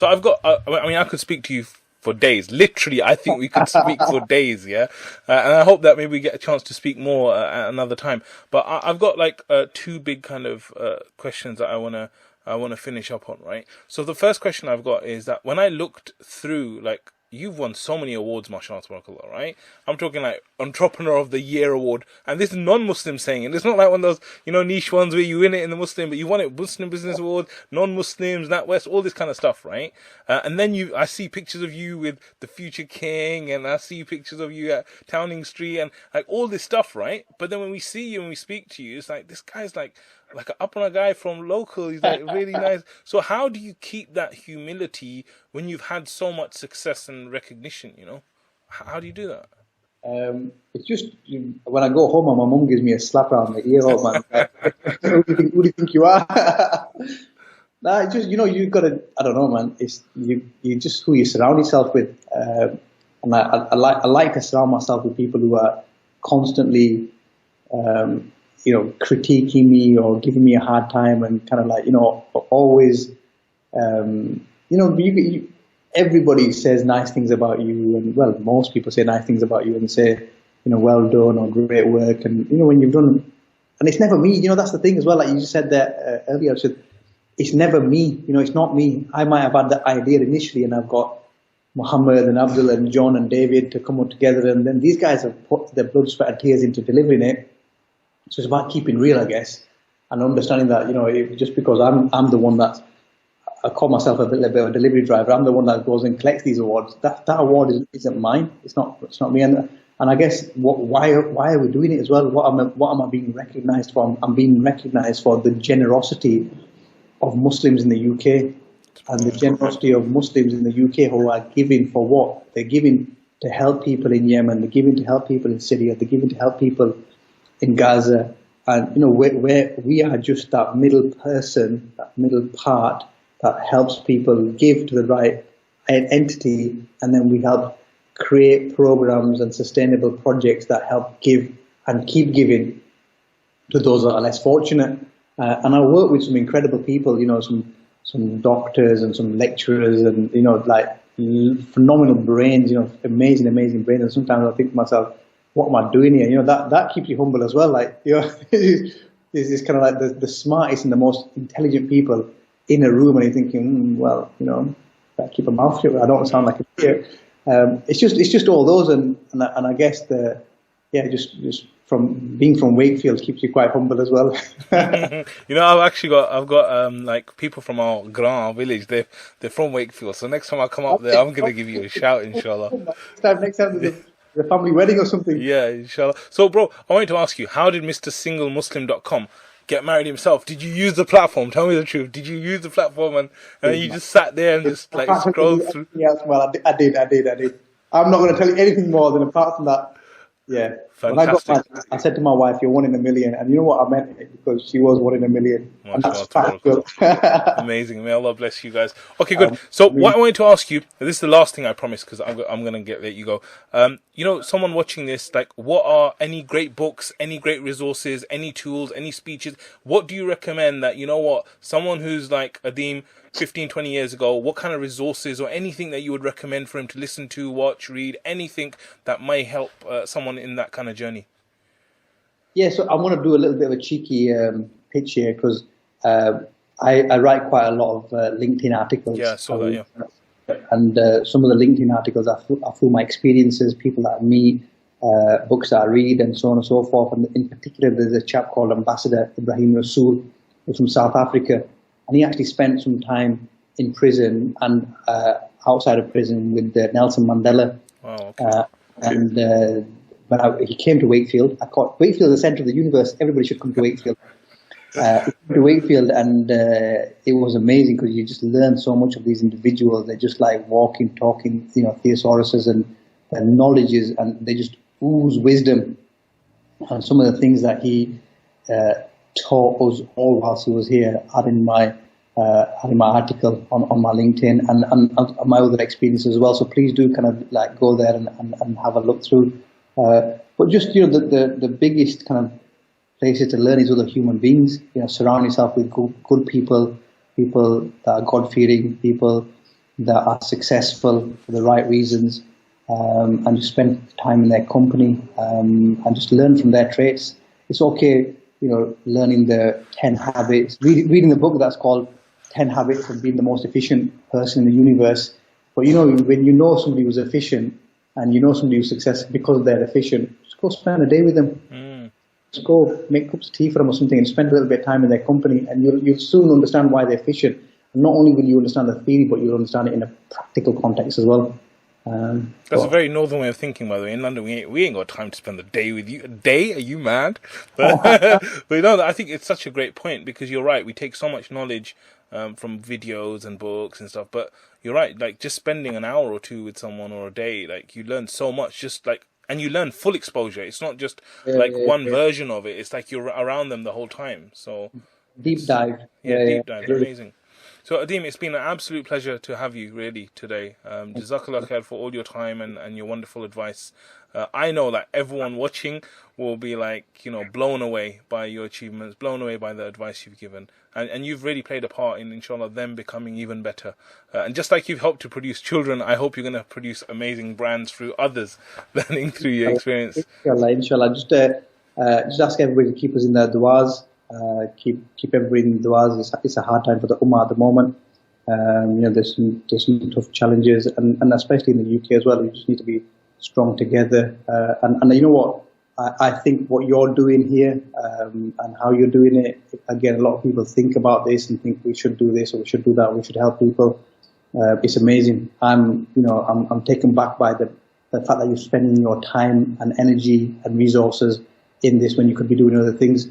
So I've got, I mean, I could speak to you for days. Literally, I think we could speak for days, yeah? And I hope that maybe we get a chance to speak more at another time. But I've got like two big kind of questions that I wanna finish up on, right? So the first question I've got is that when I looked through, like, you've won so many awards, mashallah, tabarakallah, right? I'm talking like Entrepreneur of the Year award, and this is non-Muslim saying it. It's not like one of those, niche ones where you win it in the Muslim, but you won it Muslim Business Award, non-Muslims, NatWest, all this kind of stuff, right? And then I see pictures of you with the Future King, and I see pictures of you at Towning Street, and like all this stuff, right? But then when we see you and we speak to you, it's like this guy's like an up on a guy from local. He's like really nice. So how do you keep that humility when you've had so much success and recognition? How do you do that? It's just when I go home, and my mum gives me a slap around the ear. Oh man, who do you think you are? Nah, it's just you've got to. I don't know, man. It's you just who you surround yourself with. And I like to surround myself with people who are constantly critiquing me or giving me a hard time, and kind of like, always, everybody says nice things about you, and well, most people say nice things about you and say, well done or great work, and when you've done, and it's never me. That's the thing as well. Like you just said there earlier, I said it's never me. It's not me. I might have had that idea initially, and I've got Mohammad and Abdul and John and David to come up together, and then these guys have put their blood, sweat, and tears into delivering it. So it's about keeping real, I guess, and understanding that, just because I'm the one that, I call myself a bit of a delivery driver, I'm the one that goes and collects these awards. That award isn't mine. It's not me. And I guess why are we doing it as well? What am I being recognised for? I'm being recognised for the generosity of Muslims in the UK, and the generosity of Muslims in the UK who are giving for what? They're giving to help people in Yemen. They're giving to help people in Syria. They're giving to help people in Gaza, and where we are just that middle person, that middle part that helps people give to the right entity, and then we help create programs and sustainable projects that help give and keep giving to those that are less fortunate. And I work with some incredible people, some doctors and some lecturers, and like phenomenal brains, amazing brains. And sometimes I think to myself, what am I doing here? That keeps you humble as well. Like, there's this kind of like the smartest and the most intelligent people in a room, and you're thinking, I keep a mouth shut. I don't sound like a idiot. It's just all those, and I guess just from being from Wakefield keeps you quite humble as well. I've got like people from our Grand village. They're from Wakefield. So next time I come up there, I'm gonna give you a shout, inshallah. Next time there's a family wedding or something. Yeah, inshallah. So, bro, I wanted to ask you, how did MrSingleMuslim.com get married himself? Did you use the platform? Tell me the truth. Did you use the platform and you just sat there and just like scrolled through? Yes, well, I did. I'm not going to tell you anything more than apart from that. Yeah. Fantastic. When I said to my wife, "You're one in a million," and you know what I meant it, because she was one in a million. And that's factual. Amazing. May Allah bless you guys. Okay, good. So what I wanted to ask you, this is the last thing I promise, because I'm going to let you go. Someone watching this, like, what are any great books, any great resources, any tools, any speeches? What do you recommend that, someone who's like Adeem 15, 20 years ago, what kind of resources or anything that you would recommend for him to listen to, watch, read, anything that may help someone in that kind of journey? Yeah, so I want to do a little bit of a cheeky pitch here, because I write quite a lot of LinkedIn articles. Yeah, I saw that, yeah. And some of the LinkedIn articles are full of my experiences, people that I meet, books that I read, and so on and so forth. And in particular, there's a chap called Ambassador Ibrahim Rasool, who's from South Africa. And he actually spent some time in prison and outside of prison with Nelson Mandela. Oh, okay. When he came to Wakefield, I called Wakefield the centre of the universe. Everybody should come to Wakefield. He came to Wakefield, and it was amazing, because you just learn so much of these individuals. They're just like walking, talking, thesauruses, and their knowledges, and they just ooze wisdom. And some of the things that he taught us all whilst he was here are in my article on my LinkedIn and my other experiences as well. So please do kind of like go there and have a look through. But just the biggest kind of places to learn is other human beings. Surround yourself with good people that are God-fearing, people that are successful for the right reasons, and just spend time in their company, and just learn from their traits. It's okay, learning the 10 habits, reading the book that's called 10 Habits of Being the Most Efficient Person in the Universe. But when you know somebody who's efficient and you know somebody who's successful because they're efficient, just go spend a day with them. Just go make cups of tea for them or something and spend a little bit of time in their company, and you'll soon understand why they're efficient. And not only will you understand the theory, but you'll understand it in a practical context as well. That's a very northern way of thinking, by the way. In London, we ain't got time to spend the day with you. A day? Are you mad? But, but I think it's such a great point, because you're right. We take so much knowledge from videos and books and stuff. But you're right. Like, just spending an hour or two with someone or a day, like, you learn so much. And you learn full exposure. It's not just one version of it. It's like you're around them the whole time. So deep dive. Deep dive. Amazing. So, Adeem, it's been an absolute pleasure to have you, really, today. Jazakallah khair for all your time and your wonderful advice. I know that everyone watching will be, blown away by your achievements, blown away by the advice you've given. And you've really played a part in, inshallah, them becoming even better. And just like you've helped to produce children, I hope you're going to produce amazing brands through others, learning through your experience. Inshallah. Just ask everybody to keep us in their du'as. Keep everybody in du'as. It's a hard time for the ummah at the moment. There's some tough challenges, and especially in the UK as well. You just need to be strong together. And you know what? I think what you're doing here, and how you're doing it, again, a lot of people think about this and think we should do this or we should do that, we should help people. It's amazing. I'm taken back by the fact that you're spending your time and energy and resources in this when you could be doing other things.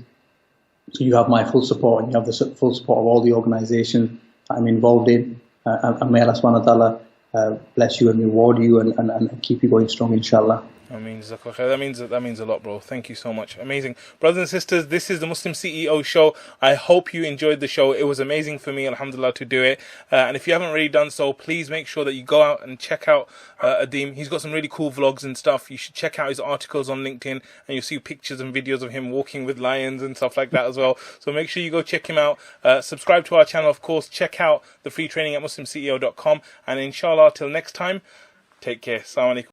So you have my full support, and you have the full support of all the organisations I'm involved in. And may Allah subhanahu wa ta'ala bless you and reward you and keep you going strong, inshallah. That means a lot, bro. Thank you so much. Amazing. Brothers and sisters, this is the Muslim CEO show. I hope you enjoyed the show. It was amazing for me, alhamdulillah, to do it. And if you haven't already done so, please make sure that you go out and check out Adeem. He's got some really cool vlogs and stuff. You should check out his articles on LinkedIn, and you'll see pictures and videos of him walking with lions and stuff like that as well. So make sure you go check him out. Subscribe to our channel, of course. Check out the free training at muslimceo.com. And inshallah, till next time, take care. Assalamu alaikum.